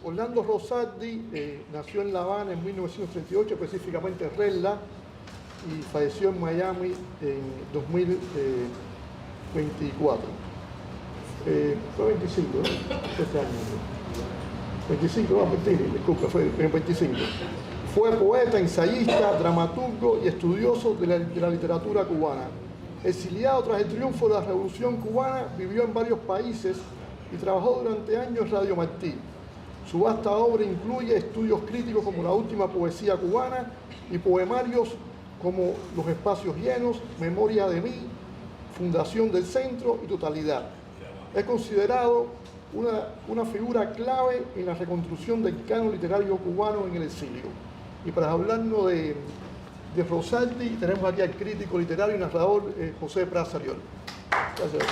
Orlando Rosardi nació en La Habana en 1938, específicamente en Redla, y falleció en Miami en 2024. Fue 25, ¿no? Este año. 25, no, mentira, disculpe, fue en 25. Fue poeta, ensayista, dramaturgo y estudioso de la literatura cubana. Exiliado tras el triunfo de la Revolución Cubana, vivió en varios países y trabajó durante años en Radio Martí. Su vasta obra incluye estudios críticos como La última poesía cubana y poemarios como Los espacios llenos, Memoria de mí, Fundación del Centro y Totalidad. Es considerado una figura clave en la reconstrucción del canon literario cubano en el exilio. Y para hablarnos de Rosardi, tenemos aquí al crítico literario y narrador José Pras Ariol. Gracias.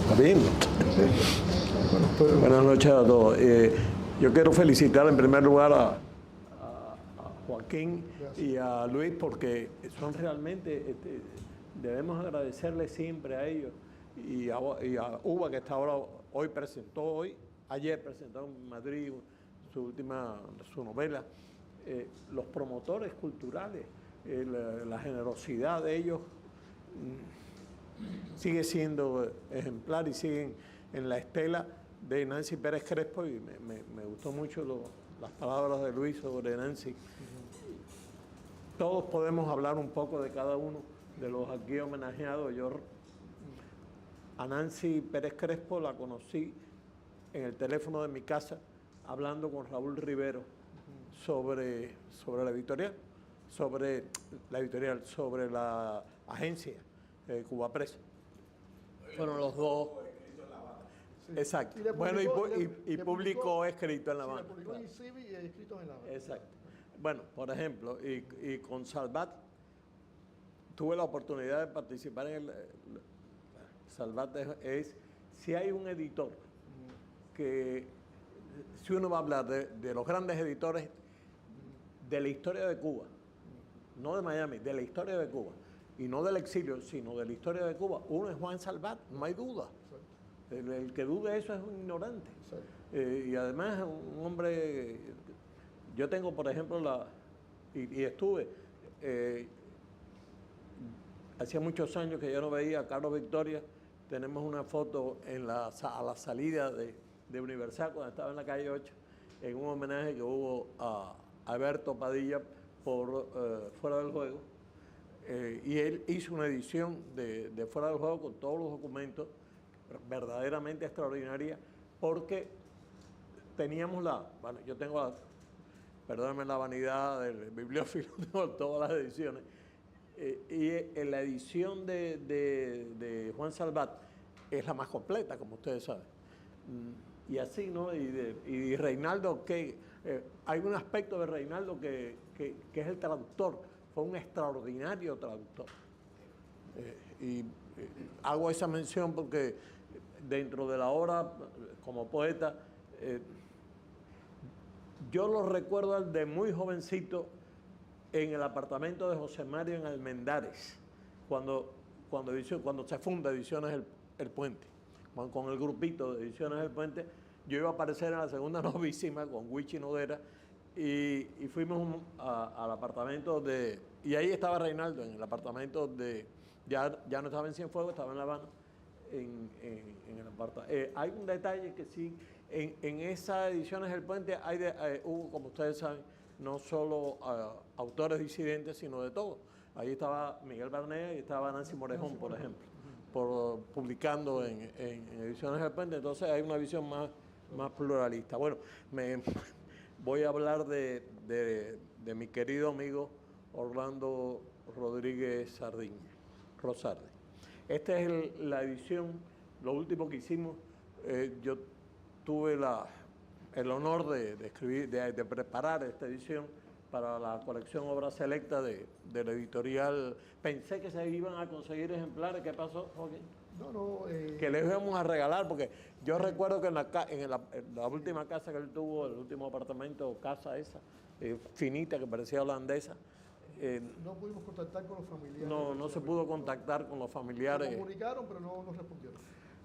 ¿Está bien? Buenas noches a todos. Yo quiero felicitar en primer lugar a Joaquín y a Luis porque son realmente, debemos agradecerles siempre a ellos y a Uva que está ahora, ayer presentó en Madrid su novela. Los promotores culturales, la generosidad de ellos sigue siendo ejemplar y siguen en la estela de Nancy Pérez Crespo, y me gustó mucho las palabras de Luis sobre Nancy. Todos podemos hablar un poco de cada uno de los aquí homenajeados. Yo a Nancy Pérez Crespo la conocí en el teléfono de mi casa hablando con Raúl Rivero sobre la editorial, sobre la agencia Cuba Press. Fueron los dos. Sí. Exacto. Y publicó escrito en La Habana. Sí, publicó en ICIBI y escritos en La Habana. Exacto. Bueno, por ejemplo, y con Salvat tuve la oportunidad de participar en Salvat si hay un editor que, si uno va a hablar de los grandes editores de la historia de Cuba, no de Miami, de la historia de Cuba, y no del exilio, sino de la historia de Cuba, uno es Juan Salvat, no hay duda. El que dude eso es un ignorante. Y además un hombre, yo tengo por ejemplo estuve, hacía muchos años que yo no veía a Carlos Victoria. Tenemos una foto a la salida de Universal cuando estaba en la calle 8, en un homenaje que hubo a Alberto Padilla por Fuera del Juego. Y él hizo una edición de Fuera del Juego con todos los documentos, verdaderamente extraordinaria, porque teníamos bueno, yo tengo perdónenme la vanidad del bibliófilo, tengo todas las ediciones, y en la edición de Juan Salvat es la más completa, como ustedes saben. Y así, ¿no? Y Reinaldo, hay un aspecto de Reinaldo que es el traductor, fue un extraordinario traductor. Hago esa mención porque dentro de la obra, como poeta, yo lo recuerdo de muy jovencito en el apartamento de José Mario en Almendares, cuando se funda Ediciones El Puente, con el grupito de Ediciones El Puente. Yo iba a aparecer en la segunda novísima con Wichi Nodera y fuimos al apartamento y ahí estaba Reinaldo, en el apartamento ya no estaba en Cienfuegos, estaba en La Habana, en el apartamento. Hay un detalle que sí, en esas Ediciones El Puente hubo, como ustedes saben, no solo autores disidentes, sino de todo. Ahí estaba Miguel Barnea y estaba Nancy Morejón, por ejemplo, publicando en Ediciones El Puente. Entonces hay una visión más pluralista. Bueno, voy a hablar de mi querido amigo Orlando Rodríguez Rosardi. Esta es la edición, lo último que hicimos. Yo tuve el honor de escribir, de preparar esta edición para la colección Obra Selecta de la editorial. Pensé que se iban a conseguir ejemplares. ¿Qué pasó, Joaquín? que le íbamos a regalar, porque yo recuerdo que en la última casa que él tuvo, el último apartamento, casa esa, finita, que parecía holandesa, no pudimos contactar con los familiares. No se pudo contactar con los familiares. Se comunicaron, pero no nos respondieron.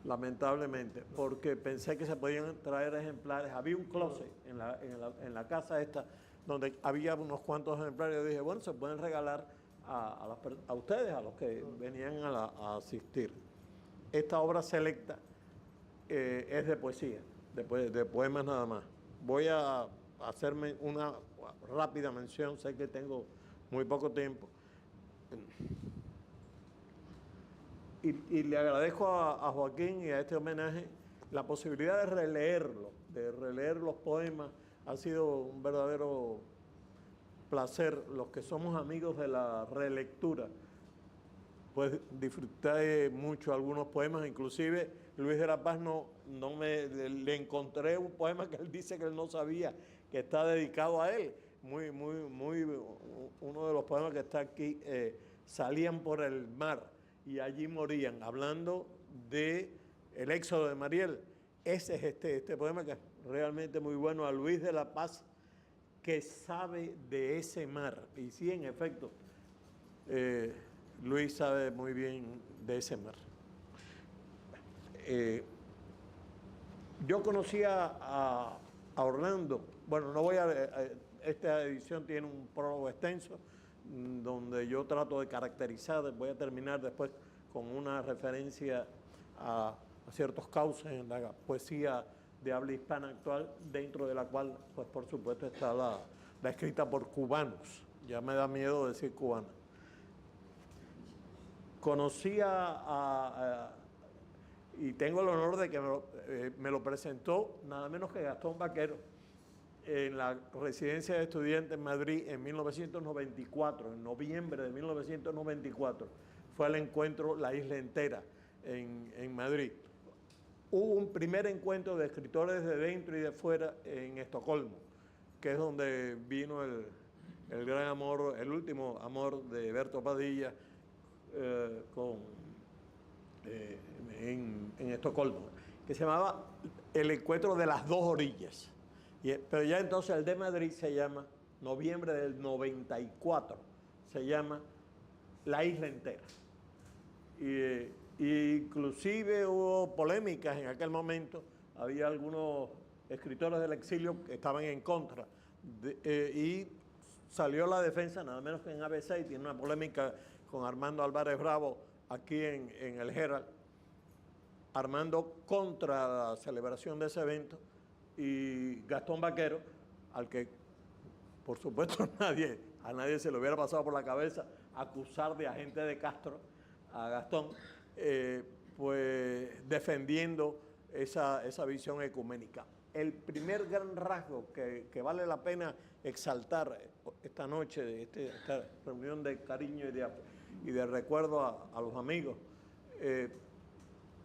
Lamentablemente, porque pensé que se podían traer ejemplares. Había un closet en la casa esta, donde había unos cuantos ejemplares. Yo dije, bueno, se pueden regalar a ustedes, a los que venían a asistir. Esta obra selecta es de poesía, de poemas nada más. Voy a hacerme una rápida mención, sé que tengo muy poco tiempo. Y le agradezco a Joaquín y a este homenaje la posibilidad de releer los poemas. Ha sido un verdadero placer. Los que somos amigos de la relectura, pues disfruté mucho algunos poemas. Inclusive Luis de la Paz le encontré un poema que él dice que él no sabía, que está dedicado a él. Uno de los poemas que está aquí, salían por el mar y allí morían, hablando de el éxodo de Mariel. Ese es este poema, que es realmente muy bueno, a Luis de la Paz, que sabe de ese mar. Y sí, en efecto, Luis sabe muy bien de ese mar. Yo conocía a Orlando, bueno, no voy esta edición tiene un prólogo extenso, donde yo trato de caracterizar, voy a terminar después con una referencia a ciertos cauces en la poesía de habla hispana actual, dentro de la cual, pues por supuesto, está la escrita por cubanos. Ya me da miedo decir cubana. Conocí y tengo el honor de que me lo presentó nada menos que Gastón Vaquero, en la residencia de estudiantes en Madrid en 1994, en noviembre de 1994, fue el encuentro La Isla Entera en Madrid. Hubo un primer encuentro de escritores de dentro y de fuera en Estocolmo, que es donde vino el gran amor, el último amor de Berto Padilla en Estocolmo, que se llamaba El Encuentro de las Dos Orillas. Pero ya entonces el de Madrid se llama, noviembre del 94, se llama La Isla Entera. Inclusive hubo polémicas en aquel momento, había algunos escritores del exilio que estaban en contra, y salió la defensa, nada menos que en ABC, y tiene una polémica con Armando Álvarez Bravo aquí en el Herald, Armando contra la celebración de ese evento, y Gastón Vaquero, al que por supuesto a nadie se le hubiera pasado por la cabeza acusar de agente de Castro a Gastón, pues defendiendo esa visión ecuménica. El primer gran rasgo que vale la pena exaltar esta noche, de esta reunión de cariño y de recuerdo a los amigos,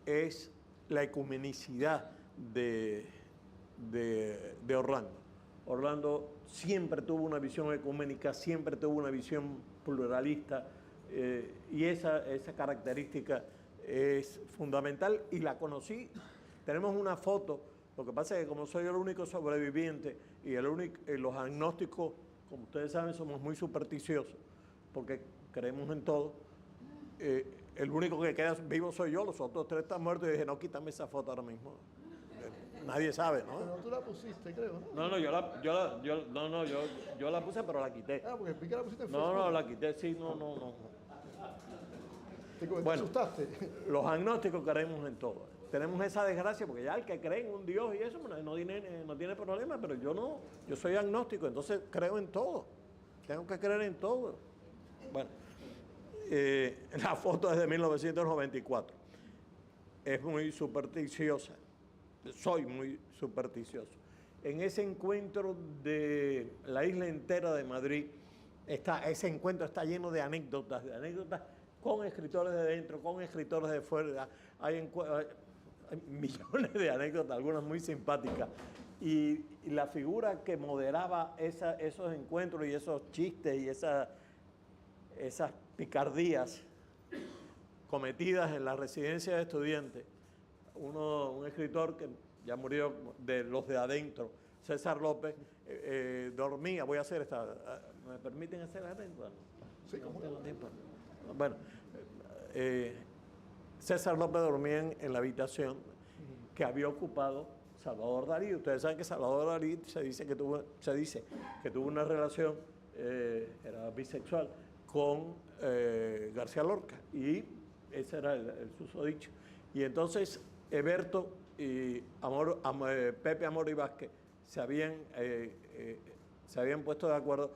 es la ecumenicidad de Orlando. Orlando siempre tuvo una visión ecuménica, siempre tuvo una visión pluralista, y esa característica es fundamental, y la conocí. Tenemos una foto. Lo que pasa es que como soy el único sobreviviente y los agnósticos, como ustedes saben, somos muy supersticiosos porque creemos en todo. El único que queda vivo soy yo, los otros tres están muertos, y dije, no, quítame esa foto ahora mismo. Nadie sabe, ¿no? Pero tú la pusiste, creo, ¿no? No, yo la puse, pero la quité. Ah, porque vi que la pusiste en Facebook. No, la quité, sí, no. ¿Te Bueno, asustaste? Los agnósticos creemos en todo. Tenemos esa desgracia, porque ya el que cree en un Dios y eso no tiene problema, pero yo no, yo soy agnóstico, entonces creo en todo. Tengo que creer en todo. Bueno, la foto es de 1994. Es muy supersticiosa. Soy muy supersticioso. En ese encuentro de La Isla Entera de Madrid, ese encuentro está lleno de anécdotas con escritores de dentro, con escritores de fuera. Hay millones de anécdotas, algunas muy simpáticas. Y la figura que moderaba esos encuentros y esos chistes y esas picardías cometidas en la residencia de estudiantes. Un escritor que ya murió, de los de adentro, César López, dormía. Voy a hacer esta. ¿Me permiten hacer adentro? Sí, ¿cómo no? Tengo tiempo. Bueno, César López dormía en la habitación que había ocupado Salvador Dalí. Ustedes saben que Salvador Dalí se dice que tuvo una relación, era bisexual, con García Lorca, y ese era el susodicho. Y entonces Heberto y Pepe Amor y Vázquez se habían puesto de acuerdo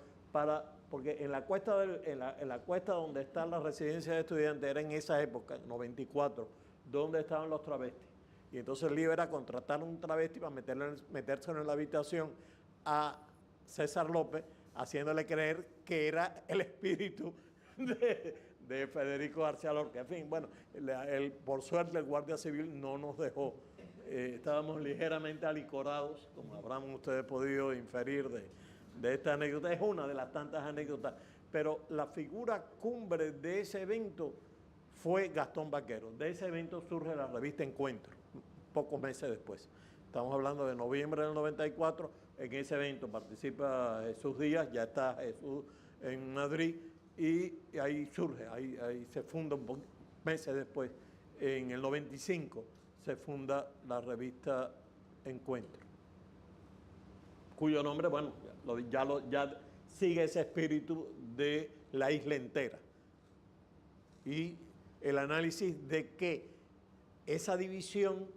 porque en la cuesta donde está la residencia de estudiantes era en esa época, en 94, donde estaban los travestis. Y entonces el lío era contratar un travesti para meterse en la habitación a César López, haciéndole creer que era el espíritu de Federico García Lorca. En fin, bueno, por suerte el Guardia Civil no nos dejó. Estábamos ligeramente alicorados, como habrán ustedes podido inferir de esta anécdota. Es una de las tantas anécdotas, pero la figura cumbre de ese evento fue Gastón Baquero. De ese evento surge la revista Encuentro, pocos meses después. Estamos hablando de noviembre del 94. En ese evento participa Jesús Díaz, ya está Jesús en Madrid, y ahí surge, ahí se funda meses después, en el 95, se funda la revista Encuentro, cuyo nombre, bueno, ya sigue ese espíritu de la isla entera. Y el análisis de que esa división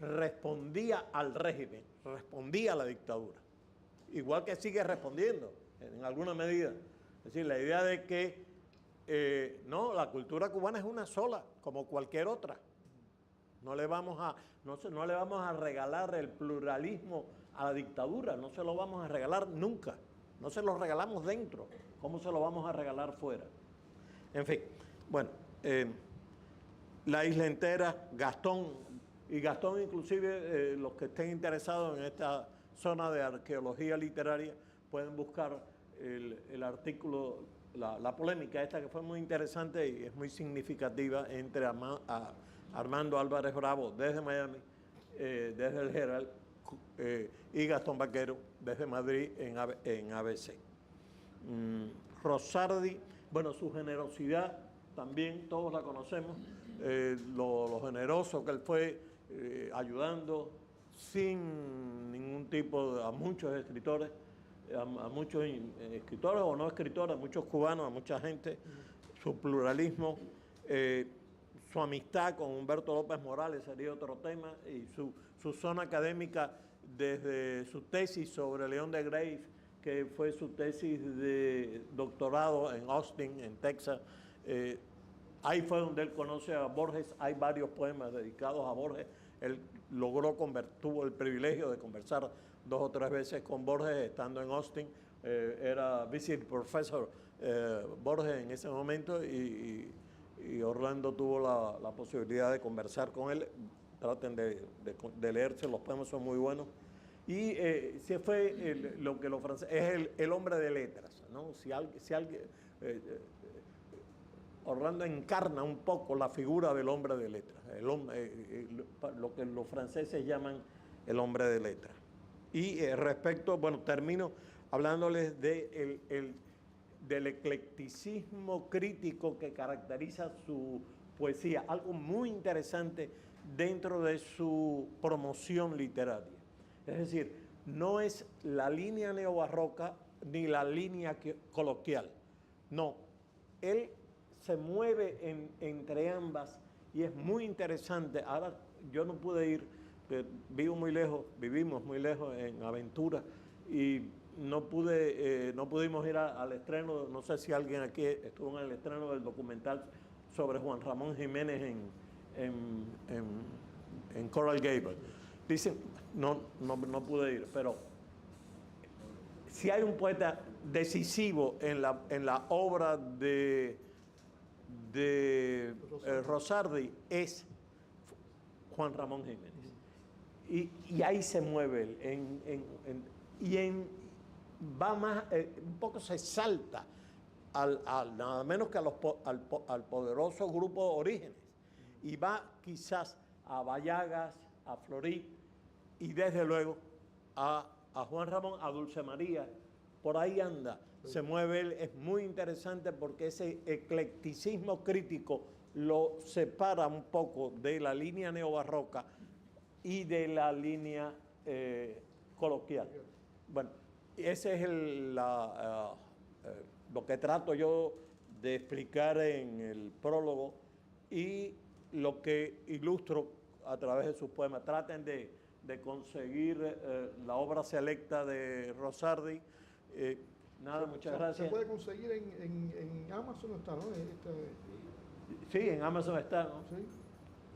respondía al régimen, respondía a la dictadura, igual que sigue respondiendo en alguna medida. Es decir, la idea de que no, la cultura cubana es una sola, como cualquier otra. No le vamos a regalar el pluralismo a la dictadura, no se lo vamos a regalar nunca. No se lo regalamos dentro, ¿cómo se lo vamos a regalar fuera? En fin, bueno, la isla entera, Gastón inclusive, los que estén interesados en esta zona de arqueología literaria, pueden buscar el artículo, la polémica esta, que fue muy interesante y es muy significativa, entre Armando Álvarez Bravo desde Miami, desde el Herald, y Gastón Baquero desde Madrid en ABC. Rosardi, bueno, su generosidad también todos la conocemos, lo generoso que él fue, ayudando sin ningún tipo a muchos escritores, a muchos escritores o no escritores, a muchos cubanos, a mucha gente, su pluralismo, su amistad con Humberto López Morales sería otro tema, y su zona académica desde su tesis sobre León de Greiff, que fue su tesis de doctorado en Austin, en Texas. Ahí fue donde él conoce a Borges. Hay varios poemas dedicados a Borges. Él tuvo el privilegio de conversar 2 o 3 veces con Borges estando en Austin. Era vice professor Borges en ese momento, y Orlando tuvo la posibilidad de conversar con él. Traten de leerse, los poemas son muy buenos. Y se fue lo que los franceses es el hombre de letras, ¿no? Si alguien Orlando encarna un poco la figura del hombre de letras, lo que los franceses llaman el hombre de letras. Y respecto, bueno, termino hablándoles del eclecticismo crítico que caracteriza su poesía, algo muy interesante dentro de su promoción literaria. Es decir, no es la línea neobarroca ni la línea coloquial, no, él se mueve entre ambas y es muy interesante. Ahora yo no pude ir, vivimos muy lejos en Aventura, y no pudimos ir al estreno. No sé si alguien aquí estuvo en el estreno del documental sobre Juan Ramón Jiménez en Coral Gables. Dicen, no pude ir, pero si hay un poeta decisivo en la obra de Rosardi, es Juan Ramón Jiménez. Y ahí se mueve él, va más, un poco se salta nada menos que al poderoso grupo Orígenes, y va quizás a Bayagas, a Florí, y desde luego a Juan Ramón, a Dulce María, por ahí anda, se mueve él. Es muy interesante porque ese eclecticismo crítico lo separa un poco de la línea neobarroca y de la línea coloquial. Bueno, ese es lo que trato yo de explicar en el prólogo y lo que ilustro a través de sus poemas. Traten de conseguir la obra selecta de Rosardi. Muchas gracias. Se puede conseguir en Amazon, está, ¿no? Sí, en Amazon está, ¿no? Sí.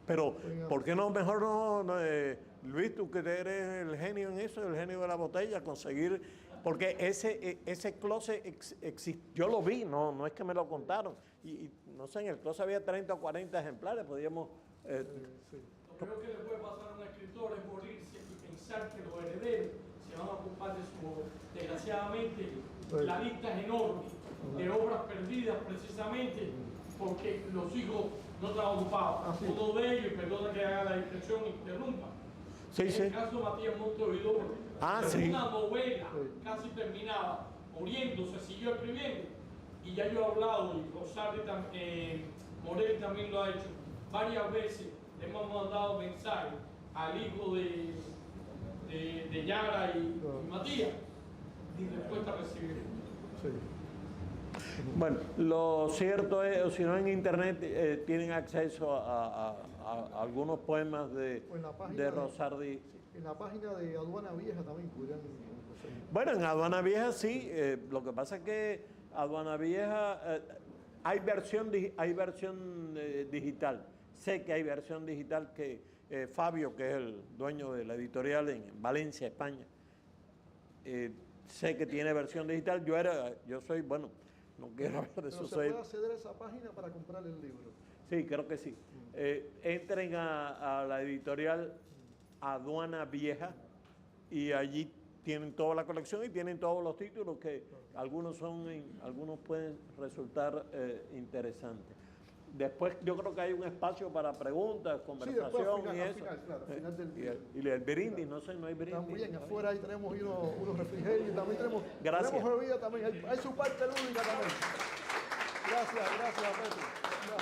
Pero, ¿por qué no mejor no Luis, tú que eres el genio en eso, el genio de la botella, conseguir, porque ese closet existe, yo lo vi, no es que me lo contaron, y no sé, en el closet había 30 o 40 ejemplares, podríamos... Sí. Lo peor que le puede pasar a un escritor es morirse y pensar que los herederos se van a ocupar de su obra. Desgraciadamente, la lista es enorme de obras perdidas precisamente porque los hijos no estaban ocupados. Uno de ellos, y perdona que haga la expresión, interrumpa. Sí, en el caso de Matías Montevideo, una novela casi terminada, muriendo, se siguió escribiendo. Y ya yo he hablado, y Rosardi Morelli también lo ha hecho, varias veces le hemos mandado mensajes al hijo de Yara y Matías, y respuesta recibida. Sí. Bueno, lo cierto es, si no en internet tienen acceso a algunos poemas de Rosardi. En la página de Aduana Vieja también podrían conseguir. Bueno, en Aduana Vieja sí, lo que pasa es que Aduana Vieja hay versión digital. Sé que hay versión digital que Fabio, que es el dueño de la editorial en Valencia, España, sé que tiene versión digital. Yo soy, bueno, no quiero hablar de eso. ¿Se puede acceder a esa página para comprar el libro? Sí, creo que sí. Entren a la editorial Aduana Vieja y allí tienen toda la colección y tienen todos los títulos que algunos pueden resultar interesantes. Después yo creo que hay un espacio para preguntas, conversación y eso. Final del día. Y el brindis, no sé, no hay brindis. También afuera ahí tenemos unos refrigerios, también tenemos bebida también, hay su parte lúdica también. Gracias, Petro.